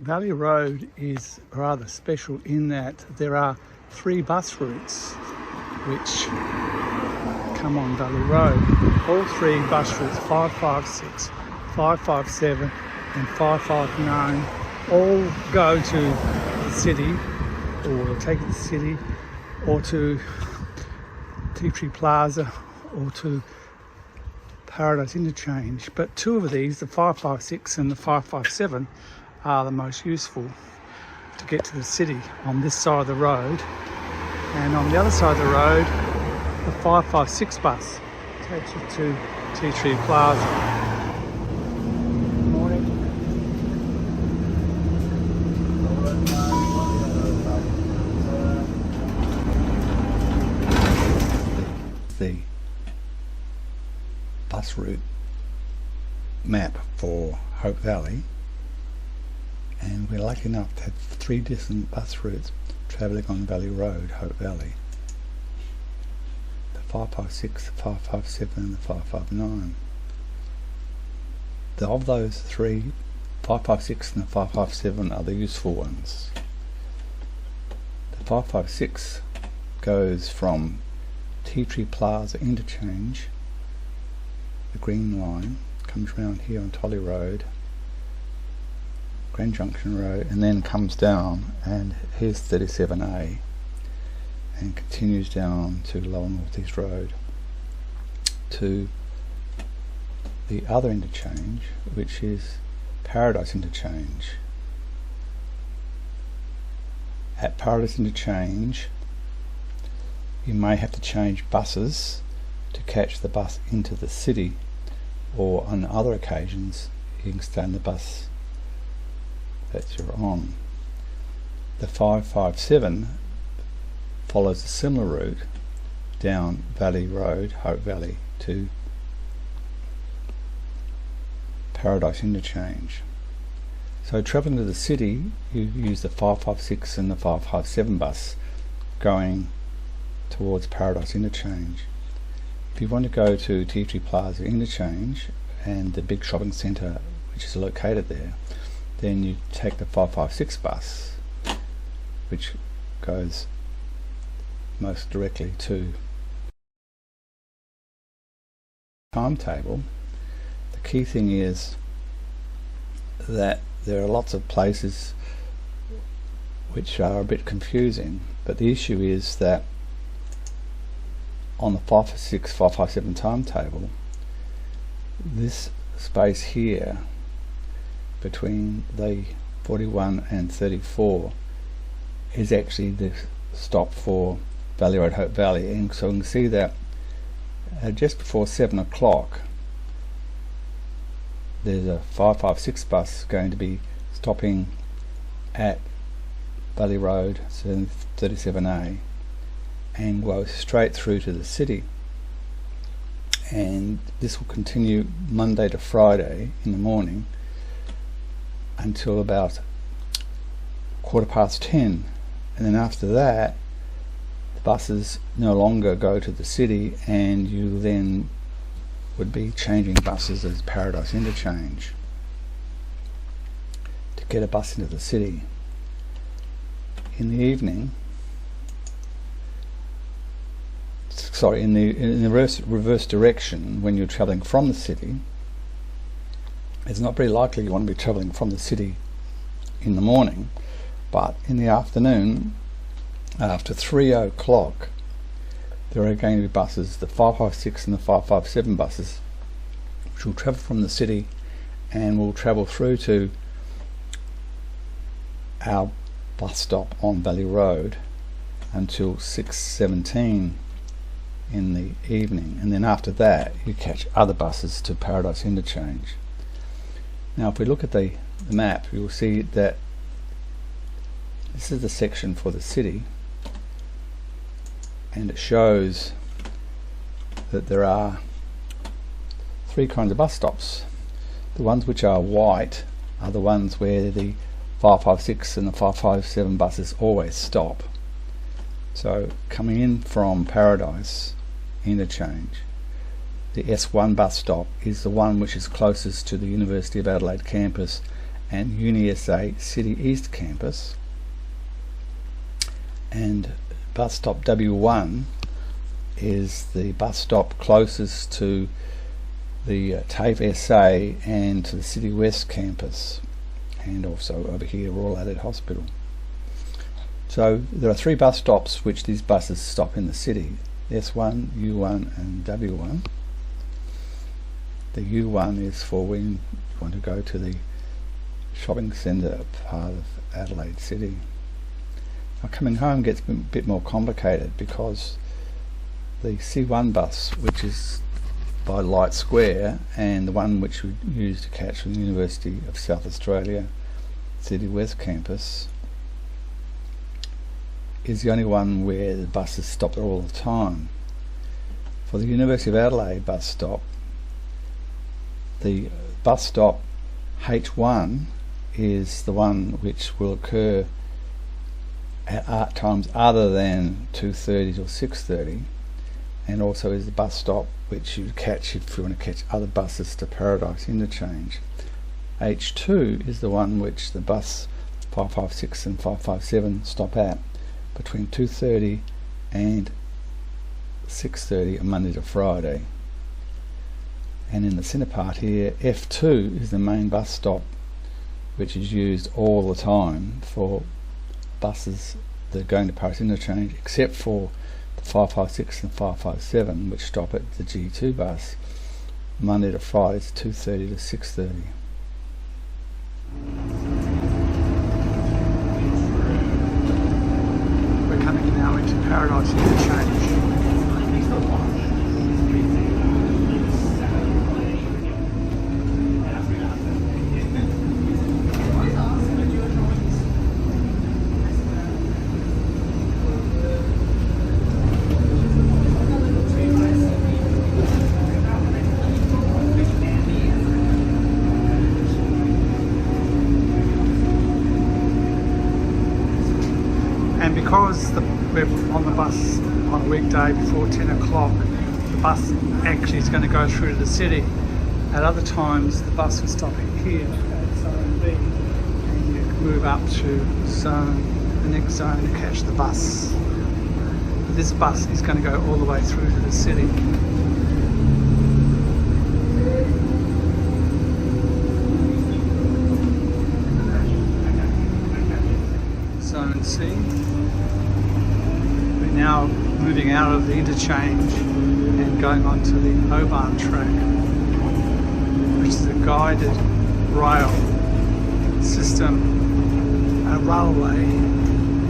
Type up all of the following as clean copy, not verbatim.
Valley Road is rather special in that there are 3 bus routes which come on Valley Road. All 3 bus routes, 556, 557 and 559, all go to the city, or take the city, or to Tea Tree Plaza, or to Paradise Interchange. But 2 of these, the 556 and the 557, are the most useful to get to the city on this side of the road. And on the other side of the road, the 556 bus takes you to Tea Tree Plaza. Good morning. The bus route map for Hope Valley, and we're lucky enough to have 3 different bus routes travelling on Valley Road, Hope Valley. The 556, the 557 and the 559. Of those 3, 556 and the 557 are the useful ones. The 556 goes from Tea Tree Plaza Interchange, the green line, comes round here on Tolly Road, Grand Junction Road, and then comes down, and here's 37A, and continues down to Lower North East Road to the other interchange, which is Paradise Interchange. At Paradise Interchange, you may have to change buses to catch the bus into the city, or on other occasions you can stay in the bus that you're on. The 557 follows a similar route down Valley Road, Hope Valley, to Paradise Interchange. So travelling to the city, you use the 556 and the 557 bus going towards Paradise Interchange. If you want to go to Tea Tree Plaza Interchange and the big shopping centre which is located there, then you take the 556 bus, which goes most directly to timetable. The key thing is that there are lots of places which are a bit confusing, but the issue is that on the 556, 557 timetable, this space here between the 41 and 34 is actually the stop for Valley Road, Hope Valley, and so you can see that just before 7 o'clock there's a 556 bus going to be stopping at Valley Road, 37A, and go straight through to the city, and this will continue Monday to Friday in the morning until about 10:15, and then after that the buses no longer go to the city, and you then would be changing buses at Paradise Interchange to get a bus into the city. In the evening, in the reverse direction, when you're travelling from the city, it's not very likely you want to be travelling from the city in the morning, but in the afternoon, after 3 o'clock, there are going to be buses, the 556 and the 557 buses, which will travel from the city and will travel through to our bus stop on Valley Road until 6:17 in the evening, and then after that you catch other buses to Paradise Interchange. Now if we look at the map, you will see that this is the section for the city, and it shows that there are 3 kinds of bus stops. The ones which are white are the ones where the 556 and the 557 buses always stop. So coming in from Paradise Interchange, the S1 bus stop is the one which is closest to the University of Adelaide campus and UniSA City East Campus. And bus stop W1 is the bus stop closest to the TAFE SA and to the City West Campus, and also over here Royal Adelaide Hospital. So there are 3 bus stops which these buses stop in the city: S1, U1 and W1. The U1 is for when you want to go to the shopping centre part of Adelaide City. Now, coming home gets a bit more complicated because the C1 bus, which is by Light Square, and the one which we use to catch from the University of South Australia City West Campus, is the only one where the buses stop there all the time. For the University of Adelaide bus stop, the bus stop H1 is the one which will occur at times other than 2:30 till 6:30, and also is the bus stop which you catch if you want to catch other buses to Paradise Interchange. H2 is the one which the bus 556 and 557 stop at between 2:30 and 6:30 on Monday to Friday. And in the centre part here, F2 is the main bus stop which is used all the time for buses that are going to Paradise Interchange, except for the 556 and 557 which stop at the G2 bus Monday to Friday, it's 2:30 to 6:30. We're coming now into Paradise Interchange. And because we're on the bus on a weekday before 10 o'clock, the bus actually is going to go through to the city. At other times, the bus will stop here at Zone B, and you can move up to the next zone to catch the bus. But this bus is going to go all the way through to the city. Zone C. We're now moving out of the interchange and going on to the O-Bahn Track, which is a guided rail system, a railway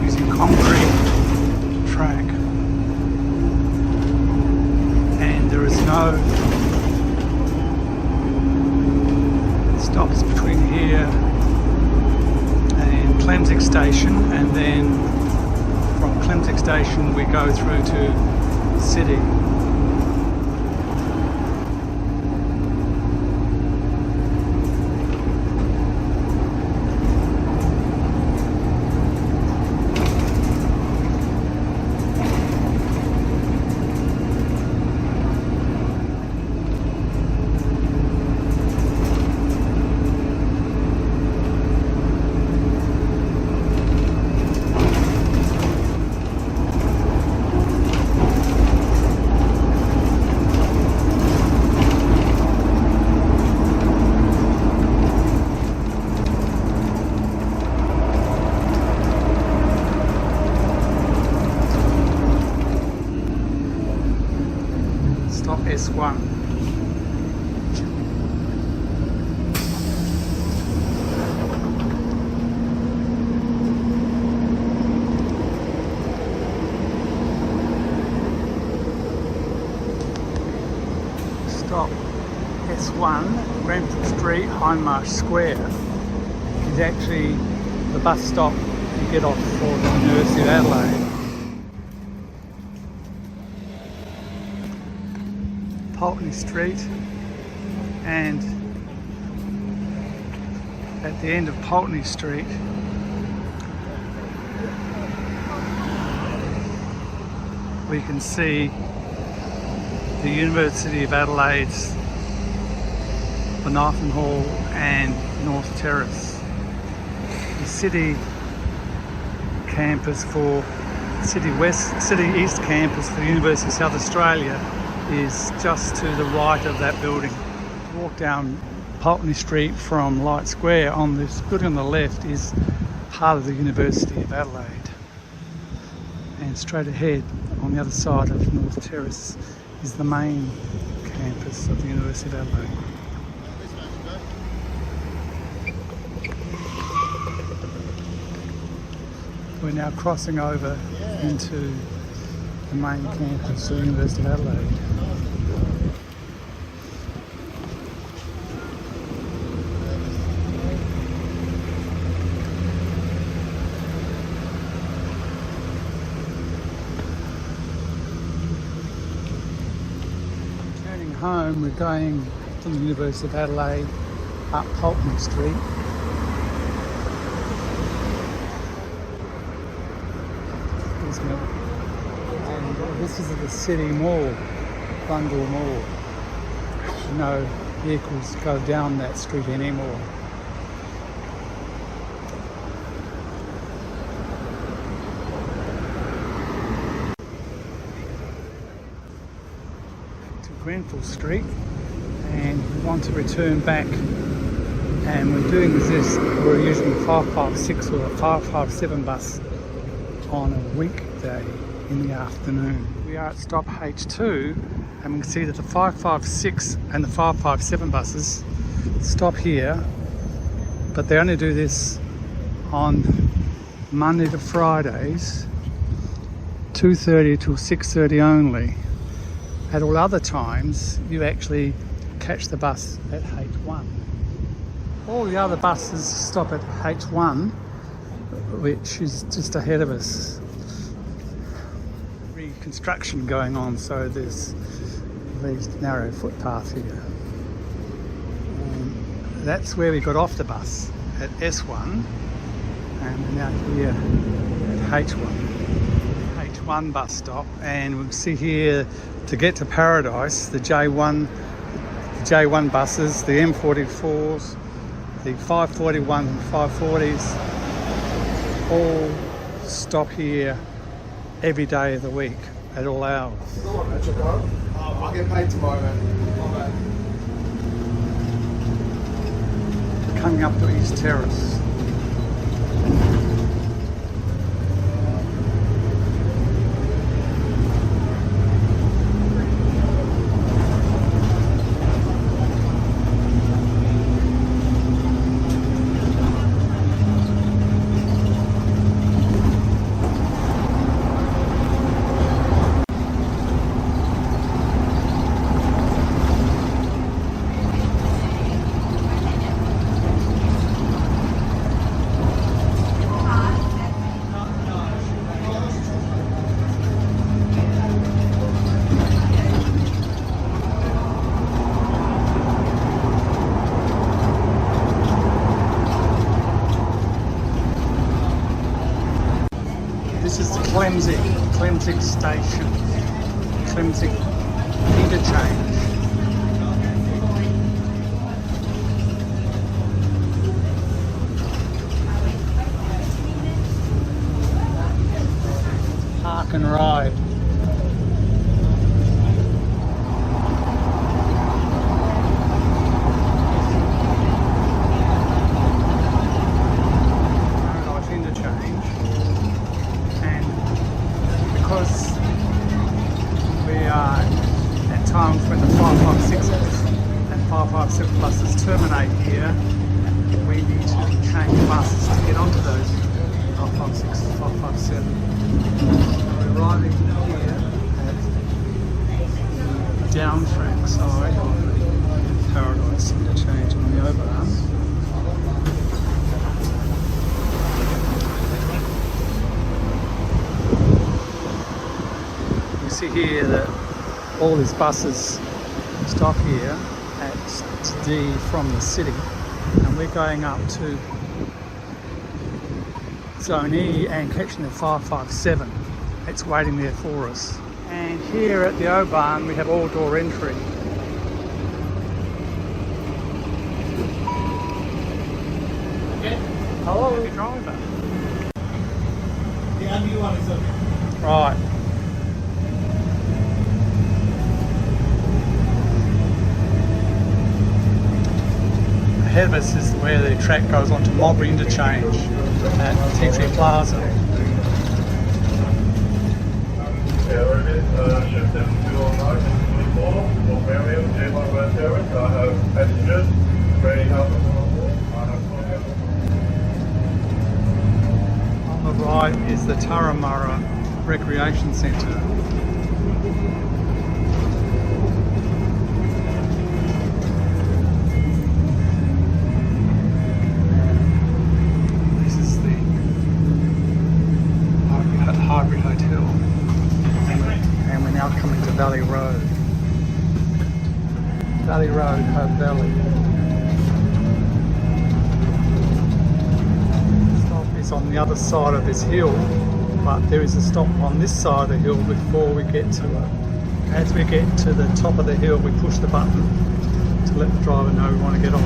using concrete track, and there is no stops between here and Clemsick Station, and then from Clemsick Station we go through to the city. Stop S1. Stop S1, Grenfell Street, Hindmarsh Square, is actually the bus stop you get off for the University of Adelaide. Pulteney Street, and at the end of Pulteney Street we can see the University of Adelaide's Bonathan Hall and North Terrace. City campus for City East campus for the University of South Australia is just to the right of that building. Walk down Pulteney Street from Light Square. On this building on the left is part of the University of Adelaide. And straight ahead on the other side of North Terrace is the main campus of the University of Adelaide. We're now crossing over into the main campus of the University of Adelaide. Turning home, we're going from the University of Adelaide up Pulteney Street. And this is at the City Mall, Bundle Mall. No vehicles go down that street anymore. To Grenfell Street, and we want to return back. And we're doing this, we're using the 556 or the 557 bus on a weekday in the afternoon. We are at stop H2 and we can see that the 556 and the 557 buses stop here, but they only do this on Monday to Fridays, 2:30 till 6:30 only. At all other times you actually catch the bus at H1. All the other buses stop at H1, which is just ahead of us. Reconstruction going on, so there's these narrow footpaths here. And that's where we got off the bus, at S1, and we're now here at H1. H1 bus stop, and we'll see here to get to Paradise, the J1 buses, the M44s, the 541 and 540s, all stop here every day of the week at all hours. I'll get paid tomorrow, man. Coming up to East Terrace. This is the Clemzig station, Clemzig Interchange. Park and ride. Paradise Interchange. Because we are at times when the 556s and 557 buses terminate here, we need to change buses to get onto those 556s, 557. We're arriving here at the down track side of the Paradise Interchange on the O-Bahn. See here that all these buses stop here at D from the city, and we're going up to Zone E and catching the 557. It's waiting there for us. And here at the O-Bahn we have all-door entry. Hello. The driver. The only one is okay. Right. Ahead of us is where the track goes on to Mulberry Interchange at Tea Tree Plaza. On the right is the Turramurra Recreation Centre. This is the Hybrid Hotel. And we're now coming to Valley Road. Valley Road, Hope Valley. Stop is on the other side of this hill, but there is a stop on this side of the hill before we get to it. As we get to the top of the hill, we push the button to let the driver know we want to get off.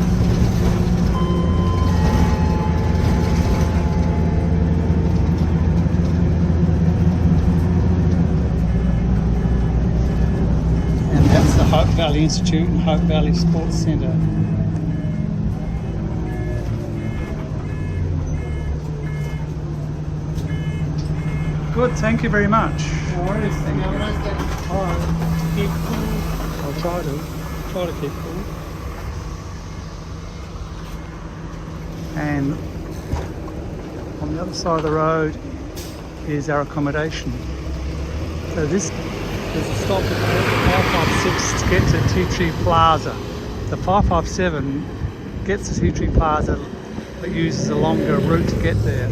That's the Hope Valley Institute and Hope Valley Sports Centre. Good, thank you very much. No worries. Thank you. Have a nice day. Alright. Keep cool. I'll try to keep cool. And on the other side of the road is our accommodation. So there's a stop at 556 to get to Tea Tree Plaza. The 557 gets to Tea Tree Plaza but uses a longer route to get there.